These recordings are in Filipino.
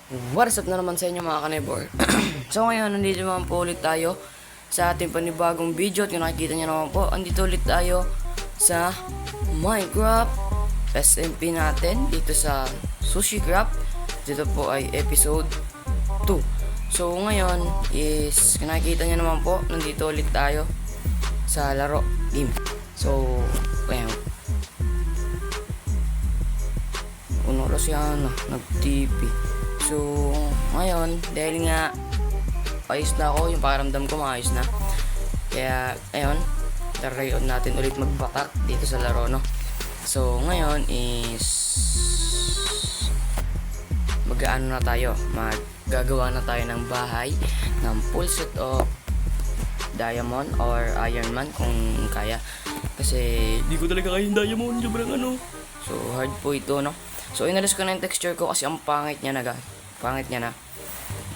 What's up na naman sa inyo mga kanebor? So ngayon, nandito naman po ulit tayo sa ating panibagong video. At kung nakikita nyo naman po, andito ulit tayo sa Minecraft SMP natin dito sa Sushi Craft. Dito po ay episode 2. So ngayon is, kung nakikita nyo naman po, nandito ulit tayo sa laro game. So, ayan. Puno lang siya nag-TP. So, ngayon, dahil nga ayos na ako, yung pakiramdam ko maayos na. Kaya, ayun, tarayon natin ulit magbatak dito sa laro, no? So, ngayon is mag-ano na tayo, maggagawa na tayo ng bahay ng full set of diamond or iron man kung kaya. Kasi, di ko talaga kaya yung diamond, sobrang ano. So, hard po ito, no? So, inalis ko na yung texture ko kasi ang pangit niya na, guys. Pangit niya na.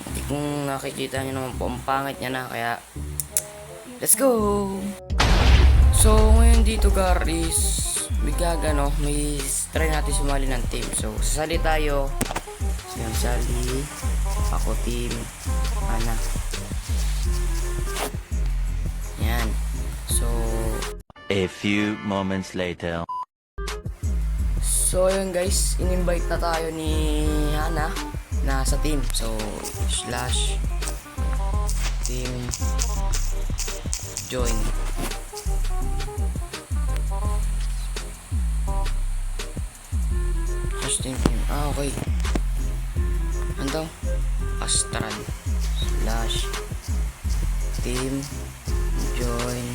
Hindi kung nakikita nyo naman po, ang pangit niya na. Kaya, let's go! So, ngayon dito, guys, bigagano, may try natin sumali ng team. So, sasali tayo. So, yan, sali. Ako, team. Ana. Yan. So, a few moments later. So yun guys, in-invite na tayo ni Hana na sa team. So slash team join. Slash team. Okay. Ano? Astral slash team join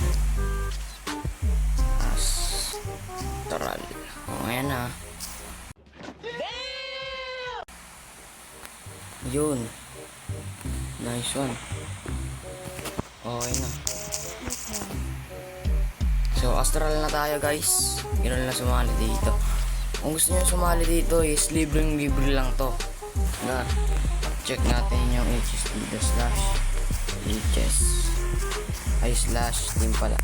Astral. O ayan na. Yun. Nice one. Okay na. So, astral na tayo guys. Ganoon na sumali dito. Kung gusto nyo sumali dito is libreng-libre lang to. Na, check natin yung HS dito slash HS ay slash team pala.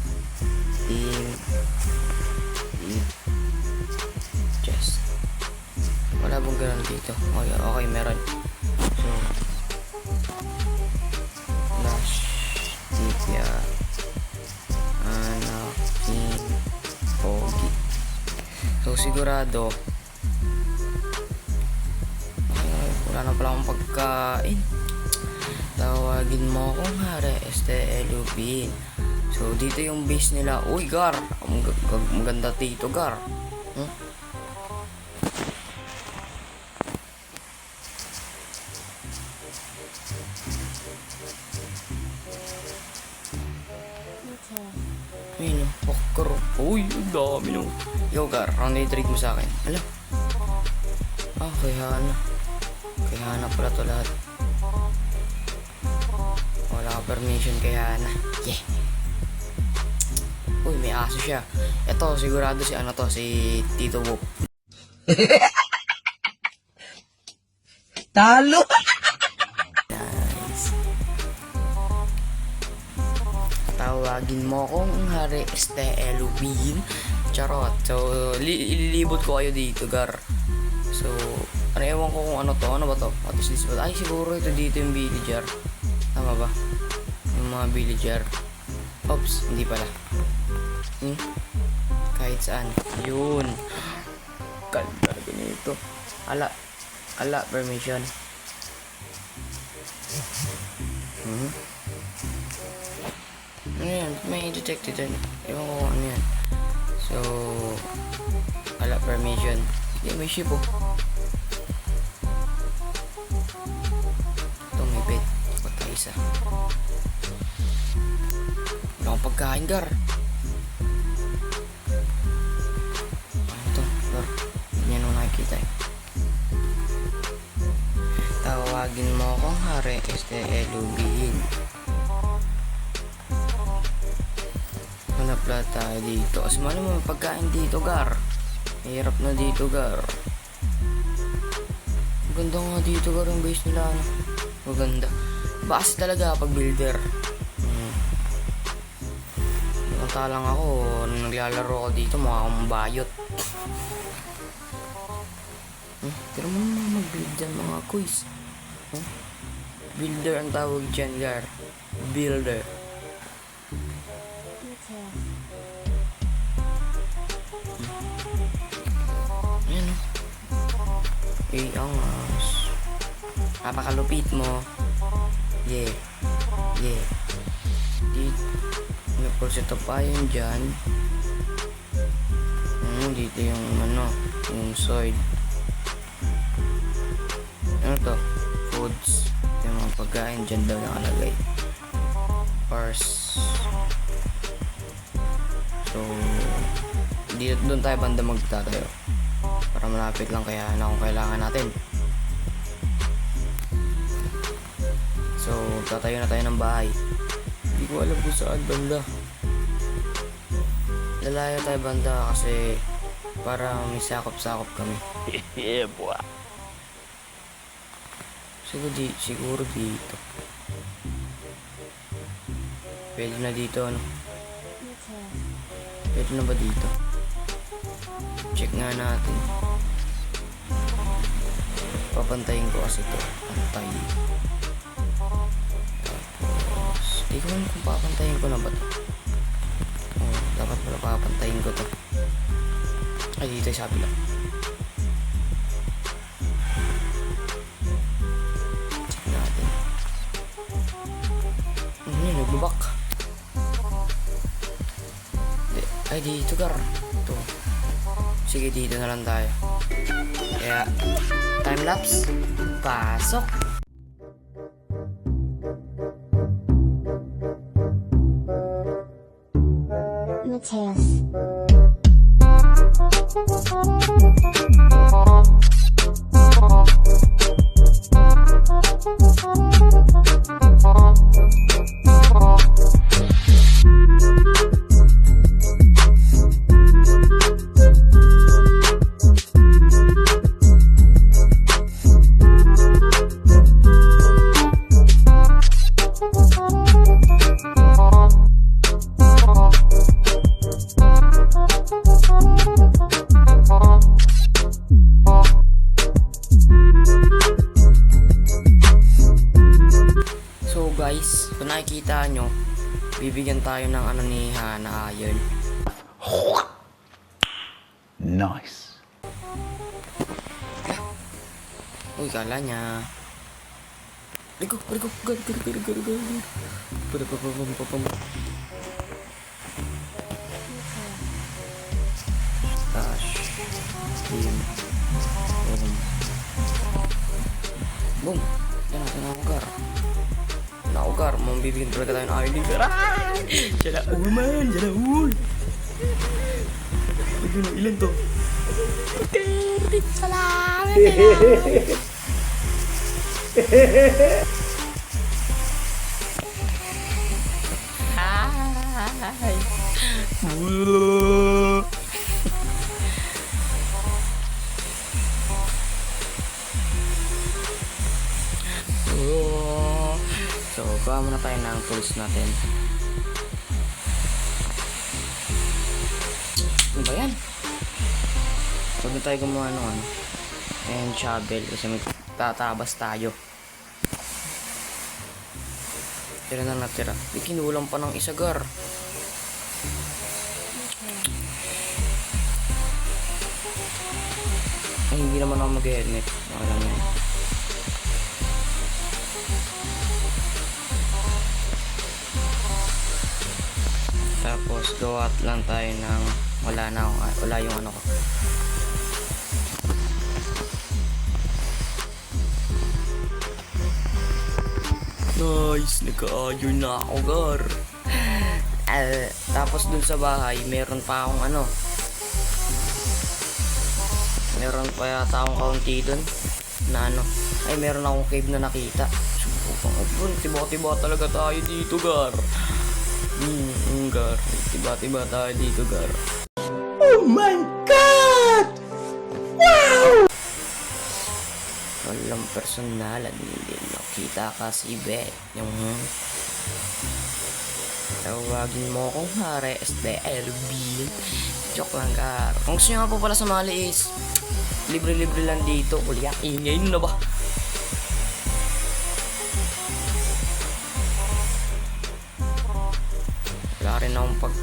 Team HS. Wala bang ganun dito? Okay, meron. So, slash tipya anakin pogi. So, sigurado wala na pala akong pagkain. Tawagin mo akong Hare STLUBin. So, dito yung base nila. Uy, Gar! Maganda dito, Gar. Ayun, pakaro. Uy, ang dami nung. Yo, Gar, round trade mo sa akin. Alam. Kay Hana. Kay Hana pala to lahat. Wala ka permission kay Hana. Yeah. Uy, may aso siya. Ito, sigurado si ano to, si Tito Whoop. Talo! Nice. Tawagin mo kong Hare STLUBin. Charot. So, ililibot ko kayo dito, Gar. So, ewan ko kung ano to. Ano ba to? What is this? Ay, siguro ito dito yung villager. Tama ba? Yung mga villager. Oops, hindi pala. Kahit saan. Yun. Ganda na ganito. Ala, permission. Ano yan? May detected din. Ewan ko kung ano yan. So, ala, permission. Hindi, may ship oh. Ito, may bed. Patay isa. Wala akong pagkain, Gar. Ito, Gar. Hindi niya nung nakikita eh. Tawagin mo akong Hare STLUBin. Hanap lahat tayo dito. Kasi mali mo may pagkain dito, Gar. Hirap na dito, Gar. Maganda nga dito, Gar, yung base nila. Ano? Maganda. Base talaga pag builder. Nakatalang ako. Nung naglalaro ako dito, mukha akong bayot. Pero mo naman mag-build dyan mga quiz. Builder ang tawag dyan, Gar. Builder. Ayan o. Angas. Napakalupit mo. Yeah. Yeah. May pulsito pa yun dyan. Dito yung yung soy. Ano to? Foods. Yung mga pagkain dyan daw nakalagay. Pars. So, dito doon tayo banda magtatayo. Para malapit lang kaya na kung kailangan natin. So, tatayo na tayo ng bahay. Hindi ko alam kung saan banda. Lalayo tayo banda kasi para may sakop-sakop kami. Yeah, boy. Siguro dito. Pwede na dito, ano? Pwede na ba dito? Check nga natin. Papantayin ko kasi ito. Pantay. Tapos, di ko alam kung papantayin ko na ba ito. Dapat pala papantayin ko to. Ay, dito yung sabi lang. Check natin. Nagbabak. Ay, dito gar. Ito. Sige, dito na lang tayo. Kaya, time-lapse. Pasok. Mateus. So guys, kung nakikita nyo, bibigyan tayo ng ano ni Hana Iron. Nice. Uy, kala niya. Ligo. Tash. Team. Boom. Yan natin naugar. Naugar. Mambibigyan talaga tayo ng Iron Leader. Jalaul man. Jalaul. Ilan to? Salamat. Hi. So, gawa muna tayo ng tools natin. Ano ba yan? Huwag na tayo gumawa ng ano. And shovel kasi may tatabas tayo. Tira na natira. Di kinulang pa ng isa gar. Ay, hindi naman ako mag-helmet. Okay lang yan. Tapos gawa lang tayo ng wala yung ano ko. Nice, nagka-iron na ako gar. Tapos dun sa bahay meron pa akong ano. Meron pa yata akong kaunti dun na ano. Ay, meron akong cave na nakita. Subukang tiba-tiba talaga tayo dito gar. Gar. Tiba-tiba tayo dito, gar. Oh my God! Wow! Walang personalan, hindi nakita kasi Beth. Yung tawagin mo kong Hare SDLB. Joke lang, gar. Kung gusto nyo nga po pala sumali is libre-libre lang dito. Uliyak, ingay na ba?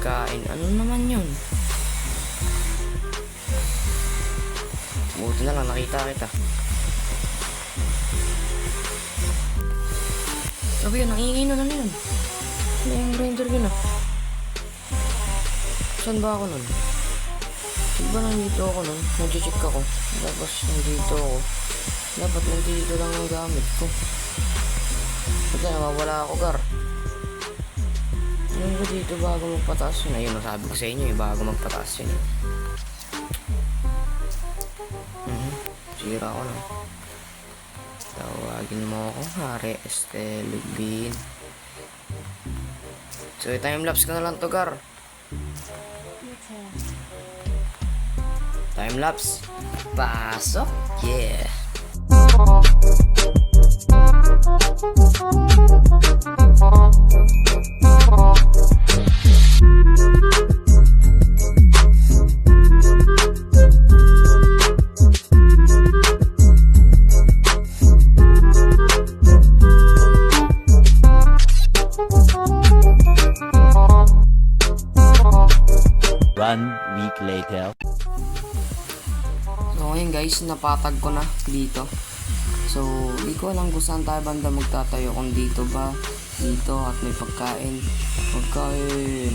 pagkain. Ano naman yun? Buti na lang nakita kita. Sabi yun, nangiingay na yun. Ano yung grinder yun ah? Saan ba ako nun? Diba nandito ako nun? Nag-check ako. Tapos nandito ako. Dapat nandito lang ang gamit ko. Ba't na nawawala ako, Gar? Ano ba dito bago magpataas yun? Ayun, nasabi ko sa inyo eh, bago magpataas yun eh. Sira ako na. Tawagin mo ako, Hari Estelubin. So, time-lapse ka na lang to, Gar. Time-lapse. Pasok. Yeah. One week later. So ngayon guys, napatag ko na dito. So, di ko alam kung saan tayo banda magtatayo. Kung dito ba, dito at may pagkain. Pagkain.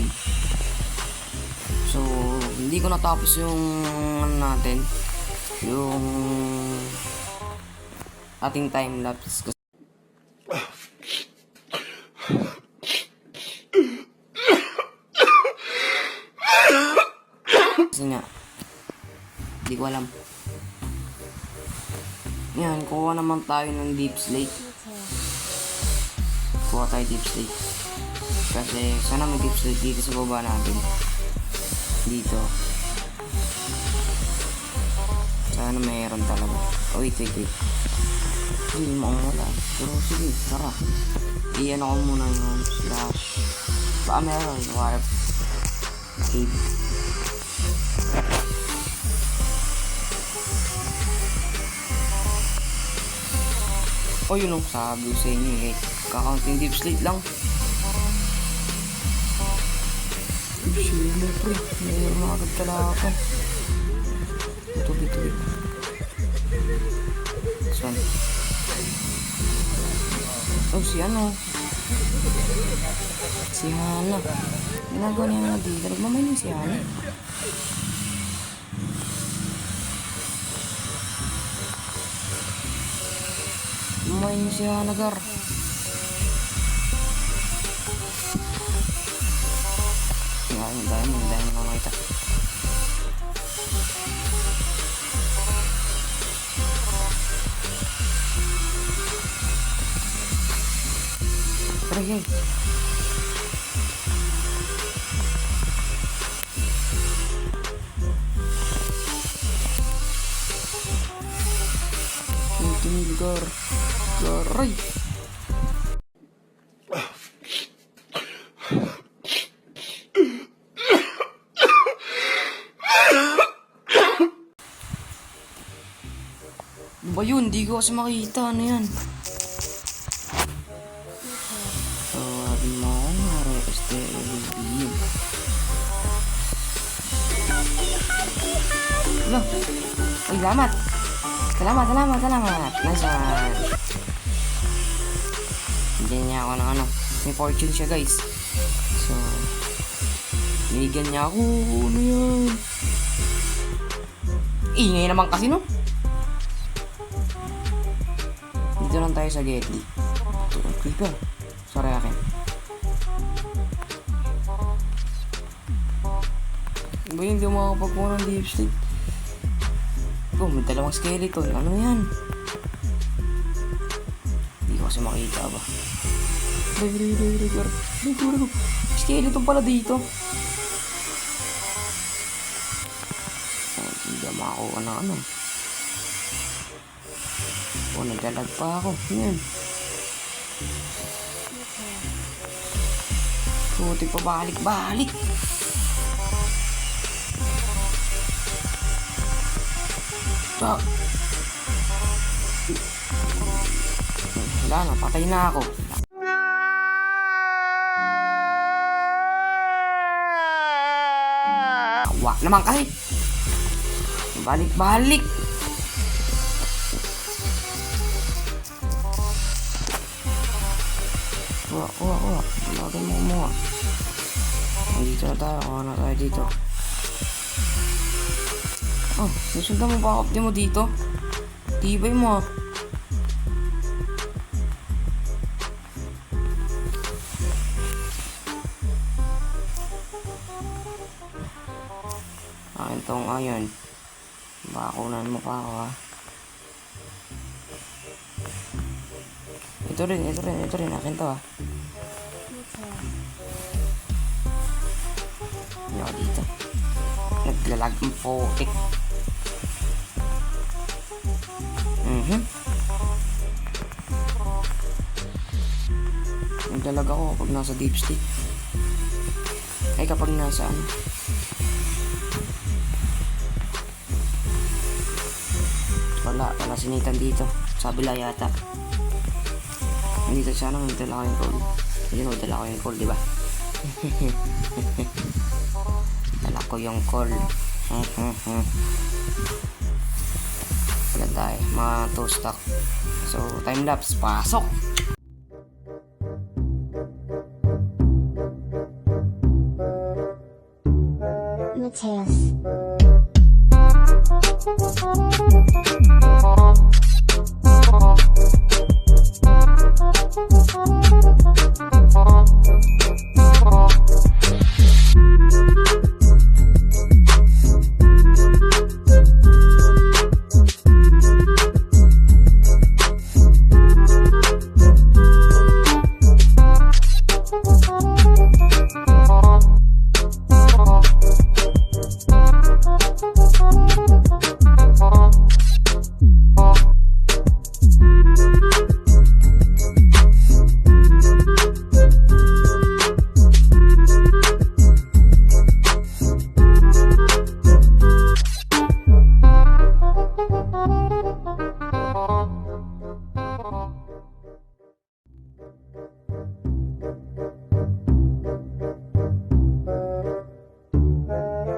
So, hindi ko natapos yung ano natin. Yung ating time-lapse. Kasi nga, di ko alam. Yan, kuha naman tayo ng deep slate. Kuha tayo deep slate. Kasi sana may deep slate dito sa baba natin. Dito. Sana mayroon talaga. Oh, wait. Hindi mo ang wala. Pero sige, tara. Iyan ako muna yung slash. Baka meron. Warp. Cave. O yun o, sabi ko sa inyo eh, kakaunting deep slate lang. Sino pre, mayroon na agad kalakan. Tubig. Saan? Oh, si ano? Si Hana. Ginagawa niya nga dito, nagmamayin si Hana. Lumayin siya, Nagar. Dahil mo nakakita. Tara, yun. Gar. Garay. Ano ba yun? Di ko kasi makita. Ano yan? Tawagin mo akong Hari Estelubin. Wala. Uy, salamat. Salamat. Nice one. Bigyan niya ako ng ano. May fortune siya guys. So, binigyan niya ako. Ano yan? Ingay naman kasi no. Dito lang tayo sa Getty. Ito, creeper. Sorry akin. Ba yun, hindi mo makapagpunan ng deep sleep. Oh, may dalawang skeleton. Ano yan? Hindi ko kasi makita ba. Skeleton pala dito. Hindi na makakuha na ano. Oh, naglalag pa ako. Yan. Puti pa balik. Stop. Wala na, patay na ako. Wa naman kasi. Balik-balik. Kuha. Talagan mo kumuha. Nandito na tayo. Kuha na tayo dito. Oh, nasundan mo ba ako mo dito? Tibay mo ah. Akin tong iron. Bakunan mo pa ako ha. Ito rin. Akin to ha. Hindi ako dito. Naglalag ang potik. Naglalag ako kapag nasa deep state. Ay kapag nasa ano. Wala sinitan dito. Sa bila yata. Nandito sana may dala ko yung call. Hindi mo dala ko yung call, di ba? Dala ko yung call. Wala tayo. Mga 2 stock. So, time lapse. Pasok! Mateus.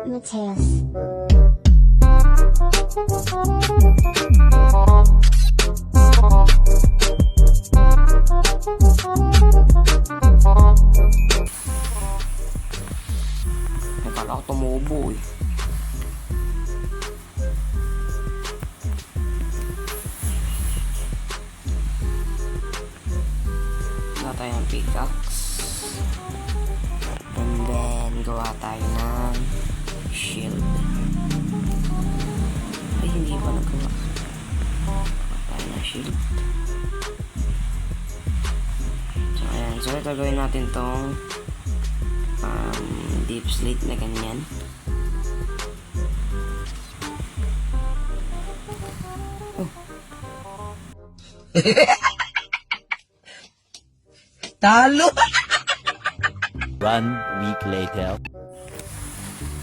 Mateus. Nakala ko tumubo eh. Gawa tayo ng pickaxe. And then gawa tayo ng shield. Ay, hindi pa nagawa. Gawa tayo ng shield. So ayan. So ito gawin natin tong deep slate na ganyan. Talo! 1 week later.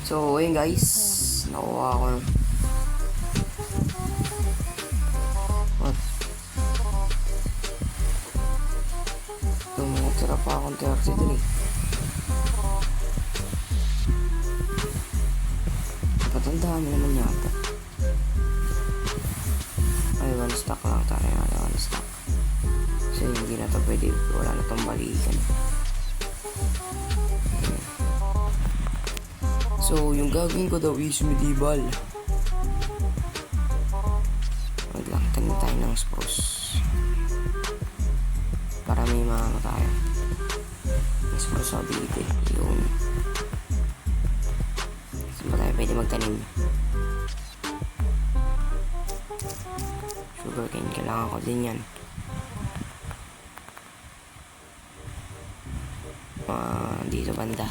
So ayun guys, nakuha ko. What? Tumutira pa akong 33. Patandaan mo naman yata. Ay, 1 stock lang tayo. 1 stock. So hindi na to pwede. Wala na tong balikan. So, yung gagawin ko daw is medieval. Wait lang, tanim tayo ng spruce. Para may mga tayo. May spruce ability. Yun. Saan ba tayo pwede magtanim? Sugarcane, kailangan ko din yan. Dito banda.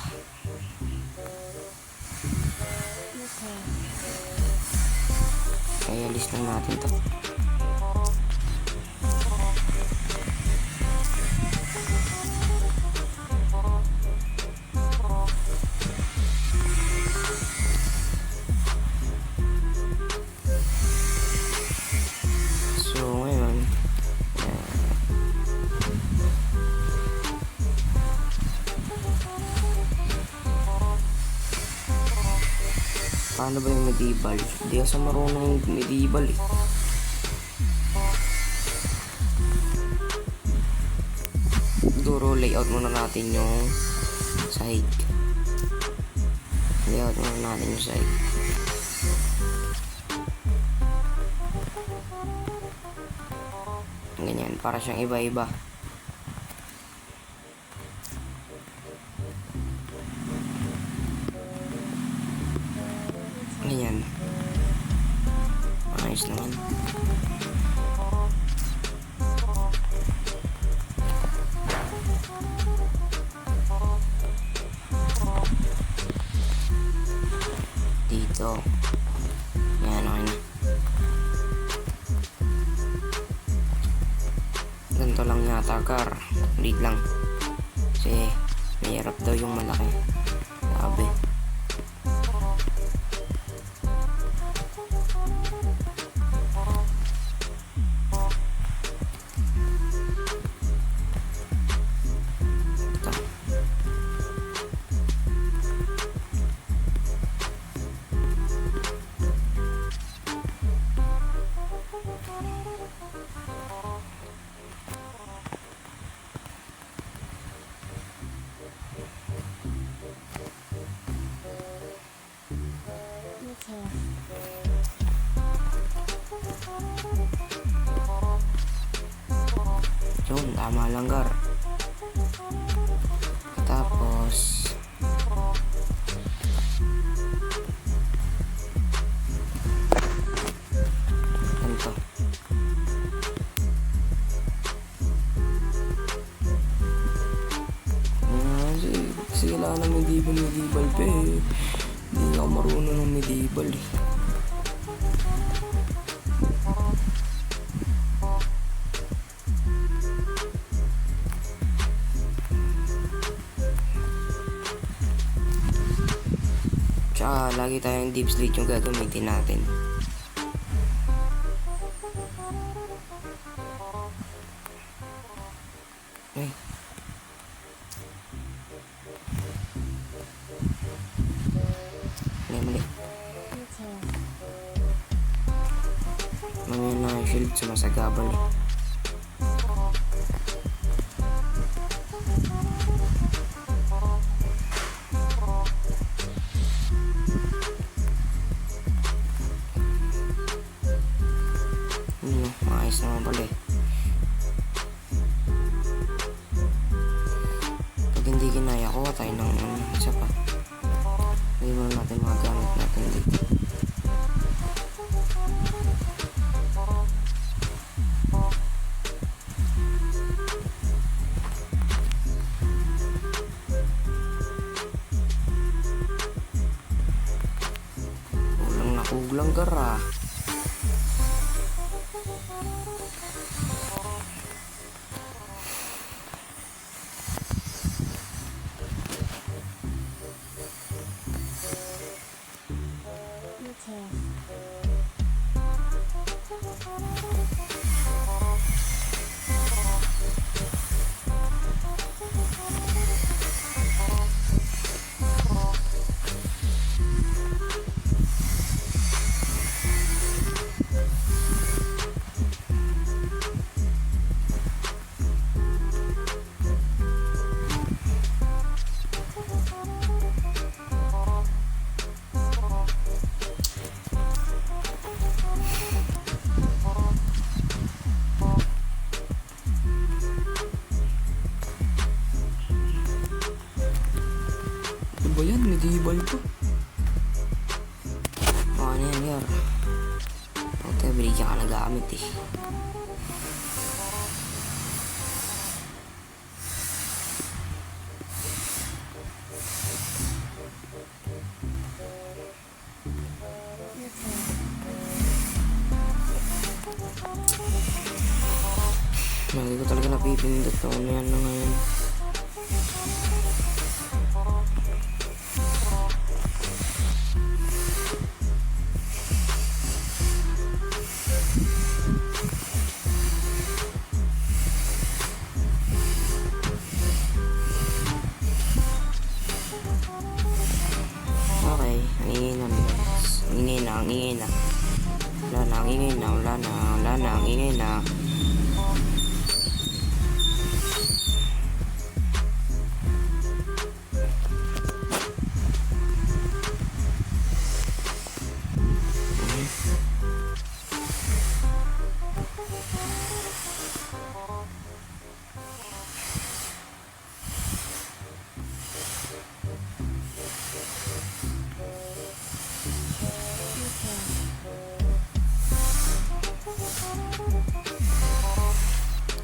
Kaya list lang natin to. So ngayon Paano ba yung medieval? Hindi kasi marunong medieval eh. Siguro layout muna natin yung sahig. Layout muna natin yung sahig. Ganyan, para siyang iba-iba. Ganyan. Ayos naman. Dito. Yan, okay na. Ganito lang yata, car. Read lang. Kasi, mahirap daw yung malaki. Sabi. Ito. Details. Yun, tama lang, gar. Tapos, ganito. Kasi kailangan ng medieval pa eh. Hindi ako marunong ng medieval eh. Tsaka lagi tayong deep slate yung gagamitin natin. Ay. Mali. Details. Mamaya na yung shield sumasagabal eh. Maayos naman pala eh. Pag hindi kinaya ko, tayo ng isa pa. Hindi mo natin mga gamit natin dito. Kulang na kulang, gara. Details. Ano ba yan? Medieval pa. Ano yan, yar? Puta, binigyan ka na gamit eh. Hindi ko talaga napipindot kung ano yan na ngayon. Okay, hangingin namin guys. ingay na. Wala na ang ingay na, wala na ang ingay na.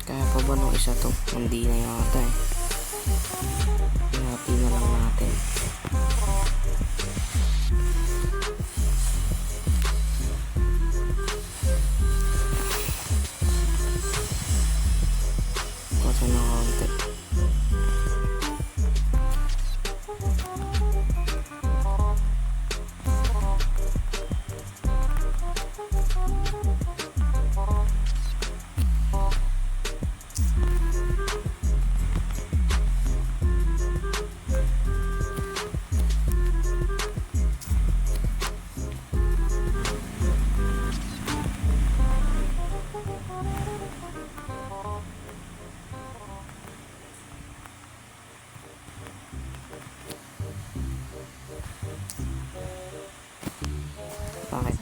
Kaya pa ba nung isa to? Hindi na yata eh. Hati na lang natin. Kota na konti. Bakit?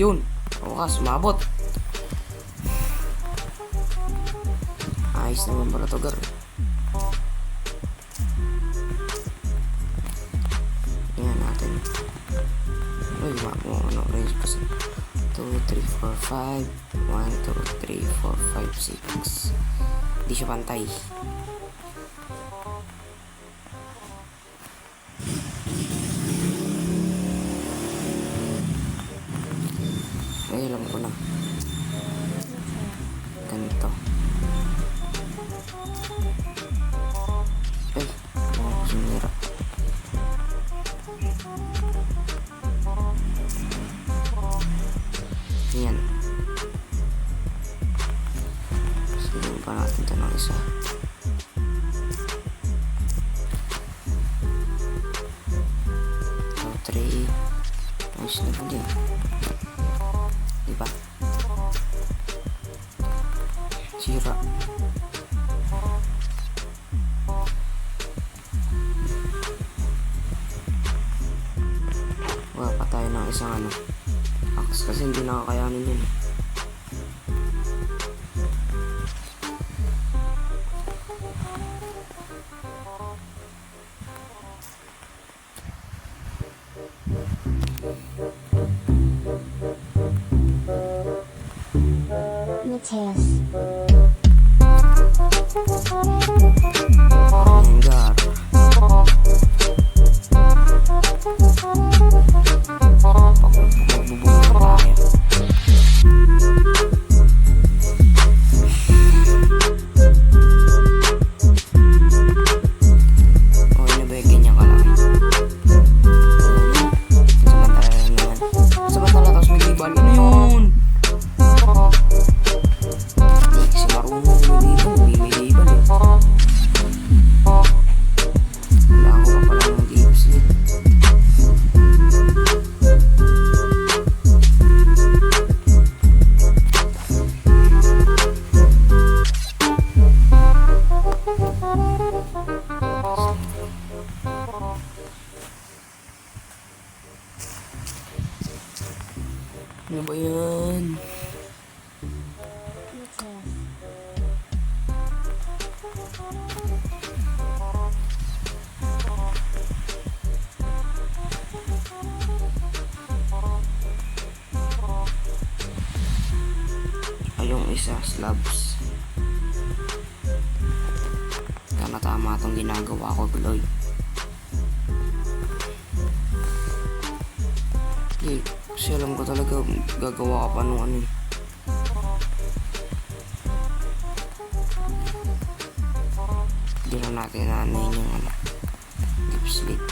Yun! Wakas, umabot! Ayos naman pala to, gar. Tingnan natin. Uy, ano, range kasi. 2, 3, 4, 5. 1, 2, 3, 4, 5, 6. Hindi siya pantay. Ay, alam ko na. Ganito. Ay, ano sinira. Yan. Silin pa natin ito ng isa. So, 3. Nice na po din. Diba? Sira. Wala pa tayo ng isang ano. Axe kasi hindi nakakayanin yun. Rengar. Pagbubungan tayo. Okay na ba yung ganyan kalaki? Samantala lang naman. Samantala tapos may libal. Ano yun? Hindi kasi marunong may libal. May libal eh. Wala ako pa pala ng deep sleep. Ano ba yan? Ay, yung isa, slabs. Tama itong ginagawa ko, Lloyd. Kasi alam ko talaga gagawa ka pa nung ano eh. Tira natin na ano yung ano, lip slit.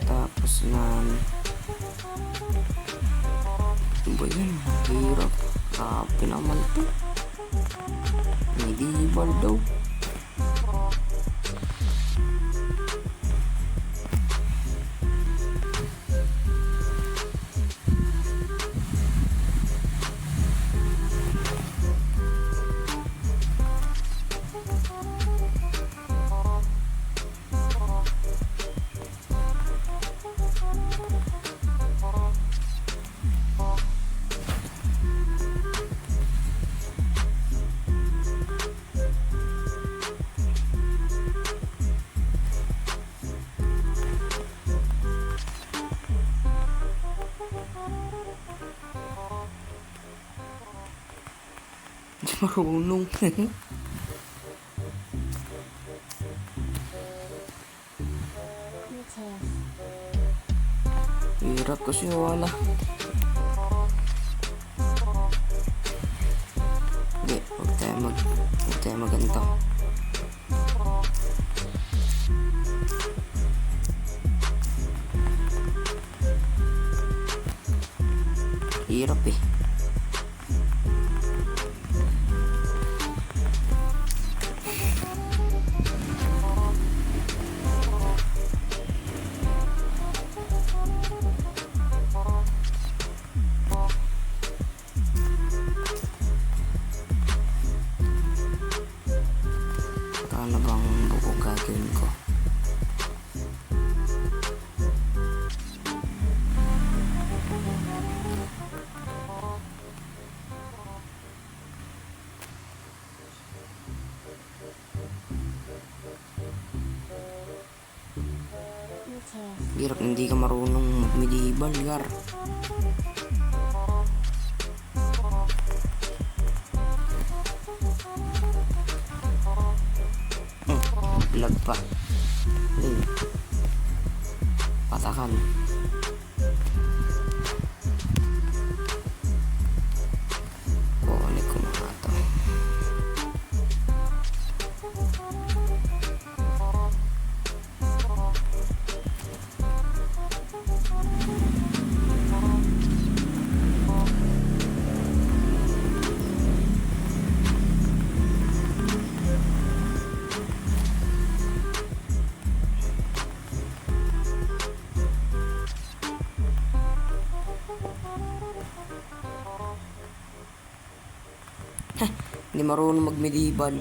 Tapos na ano ba yan? Hirap. Grabe naman to. Medieval daw. Hindi marunong. Hirap kasi wala. Hindi, huwag tayo maganda. Hirap eh. Paano bang buko gagawin ko? Hirap, hindi ka marunong mag-medieval, gar. Lag pa. Ayun. Patakan. Kukunik ko mga to. Hindi marunong mag-medieval.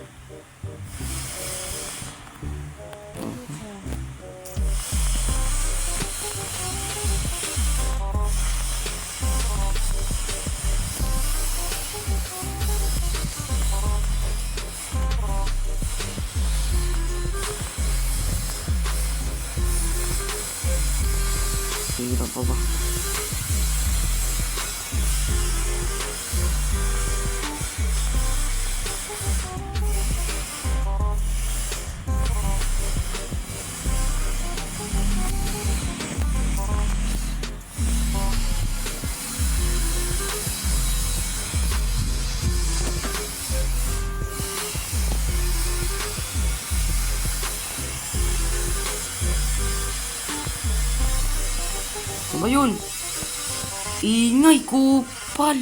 Hirap pa ba? Ano ba yun? Ingay, kupal.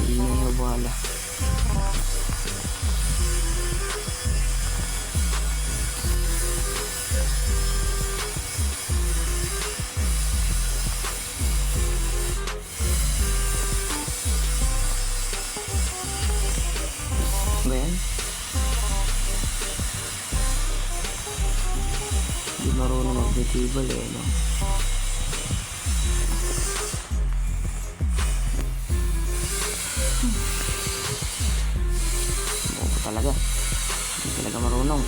Ingay, wala. Ba yan? Hindi marunong mag-medieval eh, no? talaga. Hindi talaga marunong.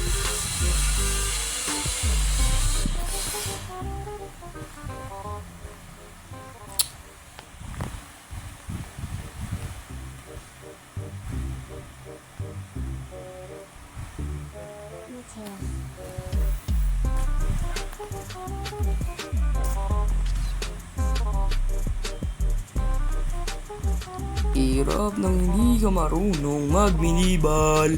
Hirap nang hindi ka marunong magminibal.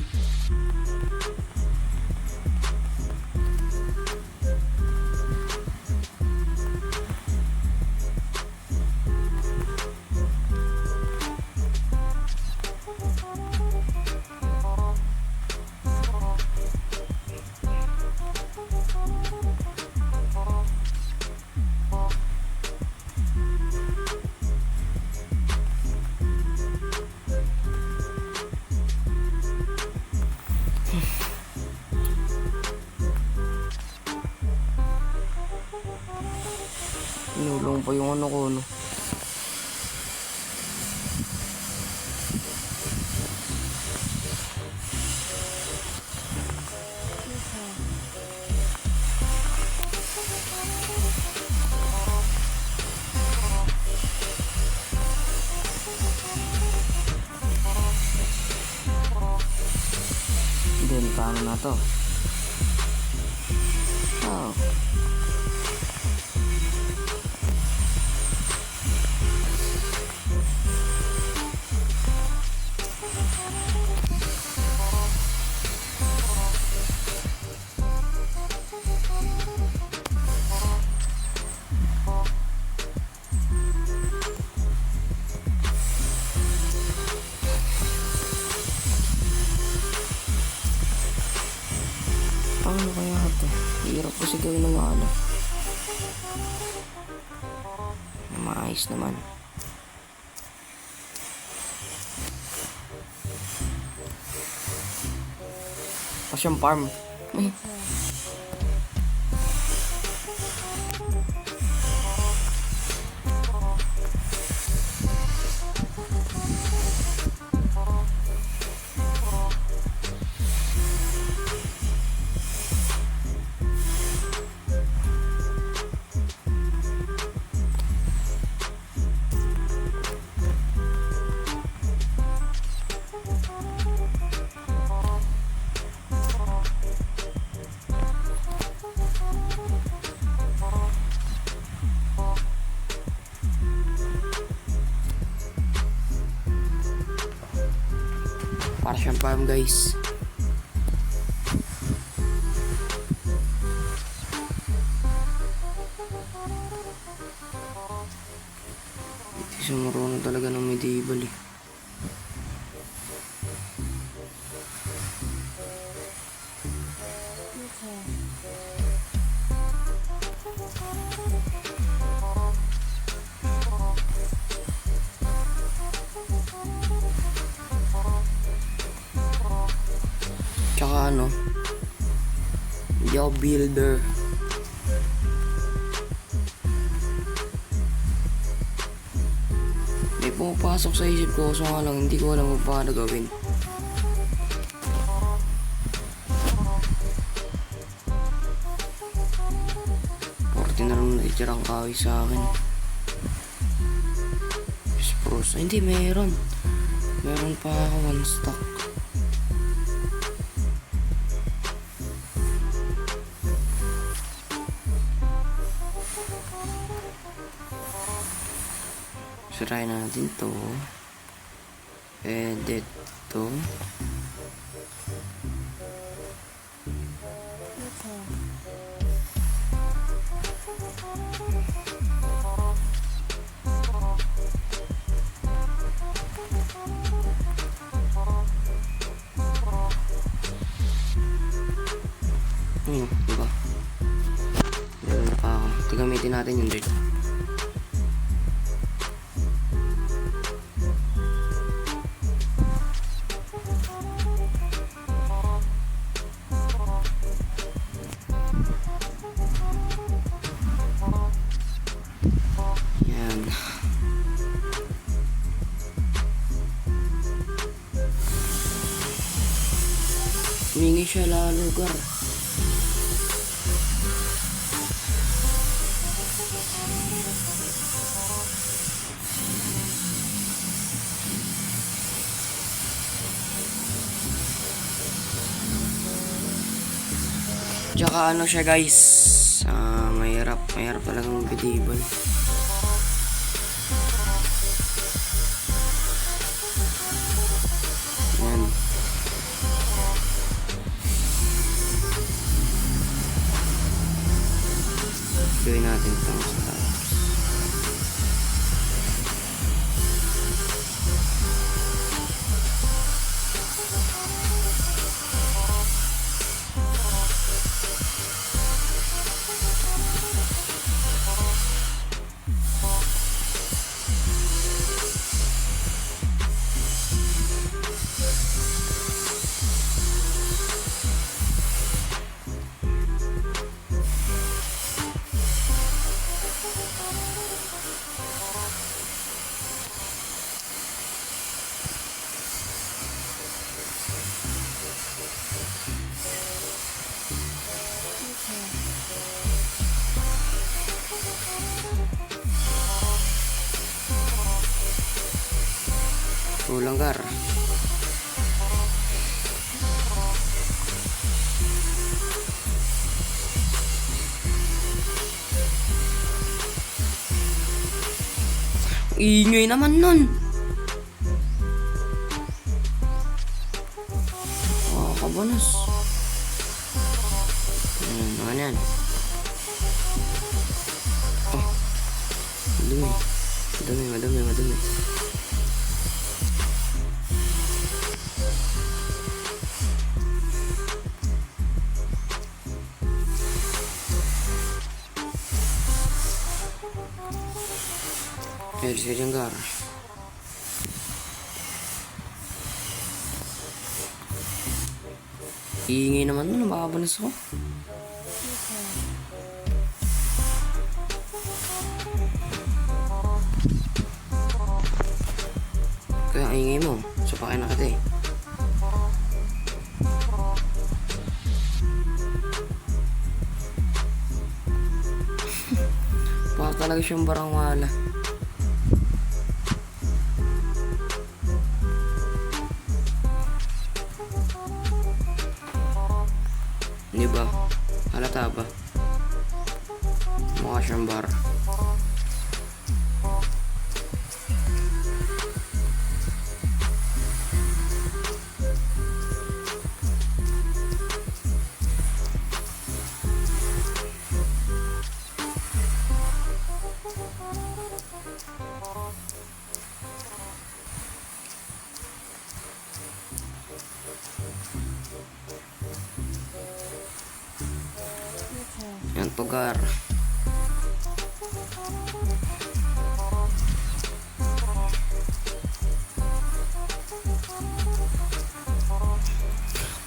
Inulong pa yung ano ko, no? Then, paano na to? Oh. Paano kaya ito? Hirap kasi gawin ng maala. Maayos naman. Passion farm. Para siyang farm, guys. Hindi siya marunong talaga ng medieval eh. Tsaka ano, hindi ako builder. May pumapasok sa isip ko, so nga lang hindi ko alam kung paano gawin. Porti na lang natitirang kahoy sa akin. Spruce, ay, hindi, meron pa ako 1 stock. Try natin to. Edit to. Diba? Meron pa ako. Gamitin natin yung dirt. Humingi siya lalo, Gar. Tsaka ano siya guys, mahirap talagang bidibol. Yan. Gawin natin itong stars. Kulang, Gar. Ingay naman nun. Kabonos. Naman yan. Oh. Madumi. Siya dyan, Gar. Iingay naman nun, makabanas ako. Kaya ang ingay mo, supakin na kita eh. Baka talaga siyang barangwala. Di ba? Halata ba? Mukha siyang bar. Yan to, Gar.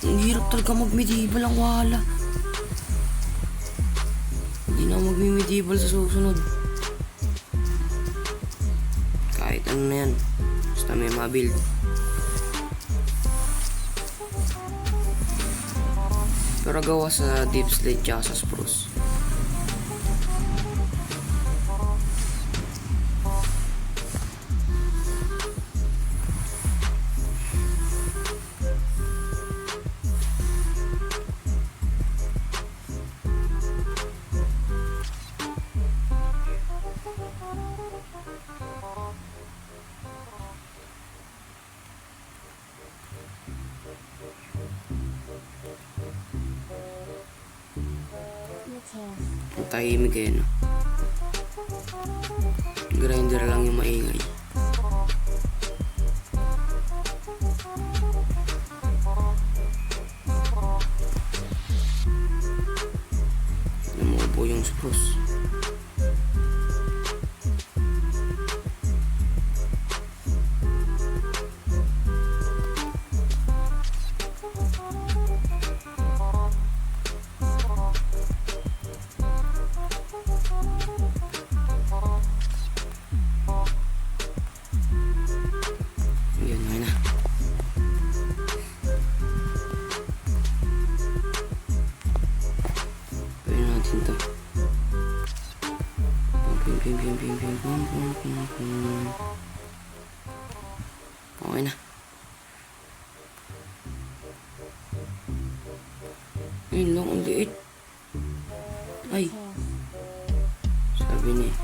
Ang hirap talaga mag-medieval ang wala. Hindi na mag-medieval sa susunod. Kahit ano na yan. Basta may mabuild. Pero gawa sa deep slate tsaka sa spruce. Ang tahimik eh, no? Grinder lang yung maingay. Namubo yung spruce. Yan, okay na. Bim, bim, bum, bum, bum, bum. Okay na. Ayun lang, ang liit. Ay. Sabi niya.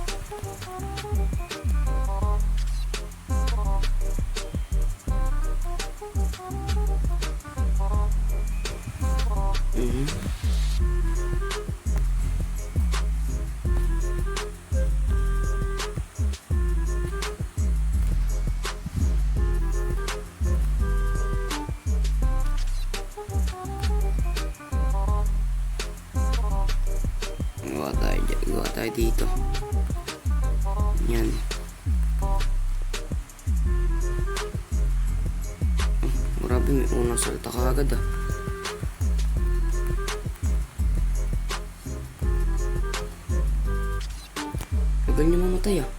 Gawa tayo dito. Yan. Grabe, may unang salta ka agad ah. Tagal niya mamatay ah.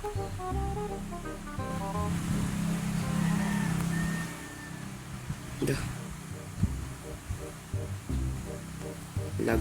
Dah. Lag.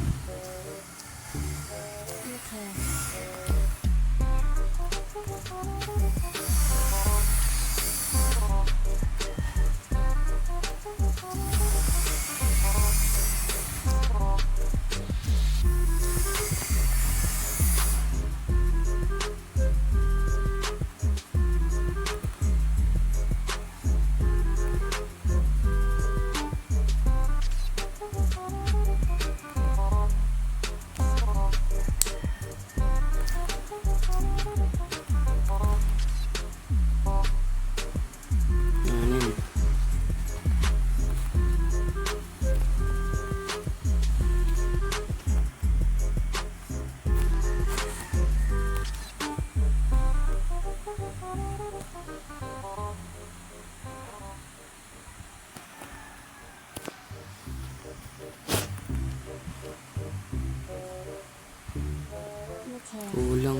Kulang.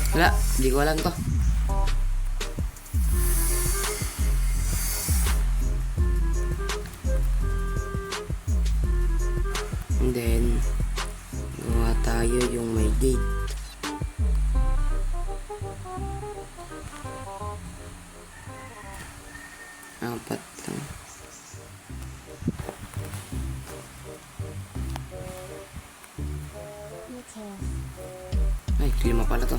Wala, hindi ko alam to. And then, gawa tayo yung may gate. Apat lang. Ay, 5 pala to.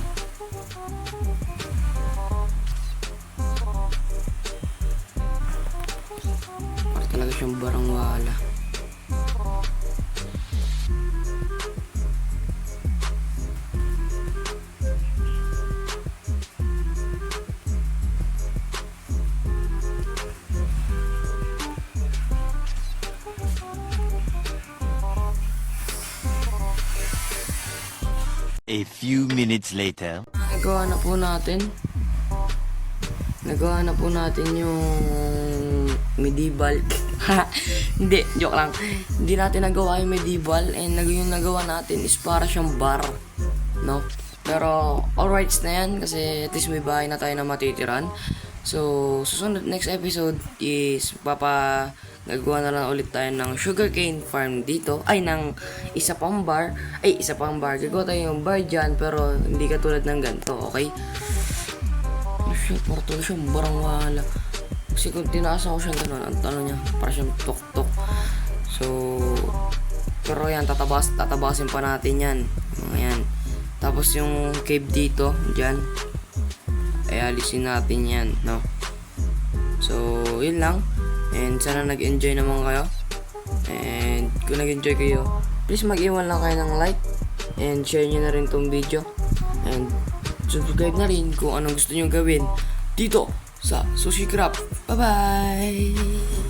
Para talaga siyang barangwala. A few minutes later. Nagawa na po natin yung medieval. Hindi, joke lang. Hindi natin nagawa yung medieval, and yung nagawa natin is para siyang bar, no? Pero alright na yan kasi at least may bahay na tayo na matitiran. So susunod next episode is gagawa na lang ulit tayo ng sugarcane farm dito. Ay, ng isa pang bar. Gagawa tayo yung bar dyan, pero hindi katulad ng ganito, okay? Shit, para tuloy siyang barangwala. Kasi kung tinaasa ko siyang gano'n, ang tanong niya, para siyang tok-tok. So, pero yan, tatabasin pa natin yan. Ayan. Tapos yung cave dito, dyan, ay alisin natin yan, no? So, yun lang. And sana nag-enjoy naman kayo. And kung nag-enjoy kayo, please mag-iwan lang kayo ng like. And share nyo na rin tong video. And subscribe na rin kung anong gusto nyo gawin dito sa Sushi Craft. Bye-bye!